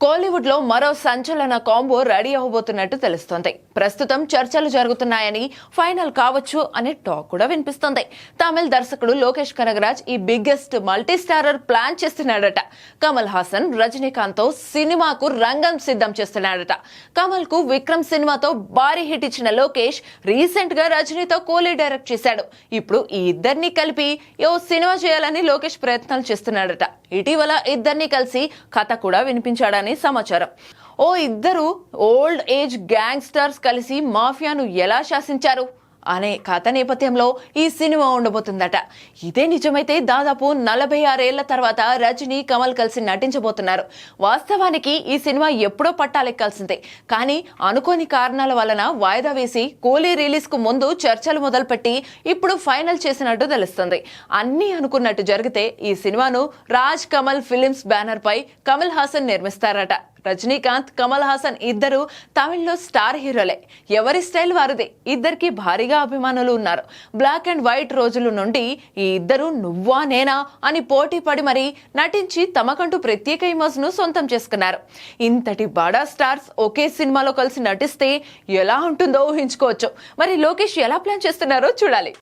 కోలీవుడ్ లో మరో సంచలన కాంబో రెడీ అవబోతున్నట్టు తెలుస్తోంది. ప్రస్తుతం చర్చలు జరుగుతున్నాయని ఫైనల్ కావచ్చు అనే టాక్ కూడా వినిపిస్తోంది. తమిళ దర్శకుడు లోకేష్ కనగరాజ్ ఈ బిగ్గెస్ట్ మల్టీ స్టారర్ ప్లాన్ చేస్తున్నాడట. కమల్ హాసన్ రజనీకాంత్ తో సినిమాకు రంగం సిద్ధం చేస్తున్నాడట. కమల్ కు విక్రమ్ సినిమాతో భారీ హిట్ ఇచ్చిన లోకేష్ రీసెంట్ గా రజనీతో కోలీ డైరెక్ట్ చేశాడు. ఇప్పుడు ఈ ఇద్దరిని కలిపి ఓ సినిమా చేయాలని లోకేష్ ప్రయత్నాలు చేస్తున్నాడట. ఇటీవల ఇద్దరిని కలిసి కథ కూడా వినిపించాడని సమాచారం. ఓ ఇద్దరు ఓల్డ్ ఏజ్ గ్యాంగ్స్టర్స్ కలిసి మాఫియాను ఎలా శాసించారు అనే కథ నేపథ్యంలో ఈ సినిమా ఉండబోతుందట. ఇదే నిజమైతే దాదాపు 46 ఏళ్ల తర్వాత రజనీ కమల్ కలిసి నటించబోతున్నారు. వాస్తవానికి ఈ సినిమా ఎప్పుడో పట్టాలెక్కాల్సిందే, కానీ అనుకోని కారణాల వలన వాయిదా వేసి కోలీ రిలీజ్ కు ముందు చర్చలు మొదలుపెట్టి ఇప్పుడు ఫైనల్ చేసినట్టు తెలుస్తుంది. అన్ని అనుకున్నట్టు జరిగితే ఈ సినిమాను రాజ్ కమల్ ఫిలిమ్స్ బ్యానర్ పై కమల్ హాసన్ నిర్మిస్తారట. రజనీకాంత్, కమల్ హాసన్ ఇద్దరు తమిళ్లో స్టార్ హీరోలే. ఎవరి స్టైల్ వారిదే. ఇద్దరికి భారీగా అభిమానులు ఉన్నారు. బ్లాక్ అండ్ వైట్ రోజుల నుండి ఈ ఇద్దరు నువ్వా నేనా అని పోటీ పడి మరీ నటించి తమకంటూ ప్రత్యేక ఇమేజ్ ను సొంతం చేసుకున్నారు. ఇంతటి బడా స్టార్స్ ఒకే సినిమాలో కలిసి నటిస్తే ఎలా ఉంటుందో ఊహించుకోవచ్చు. మరి లోకేష్ ఎలా ప్లాన్ చేస్తున్నారో చూడాలి.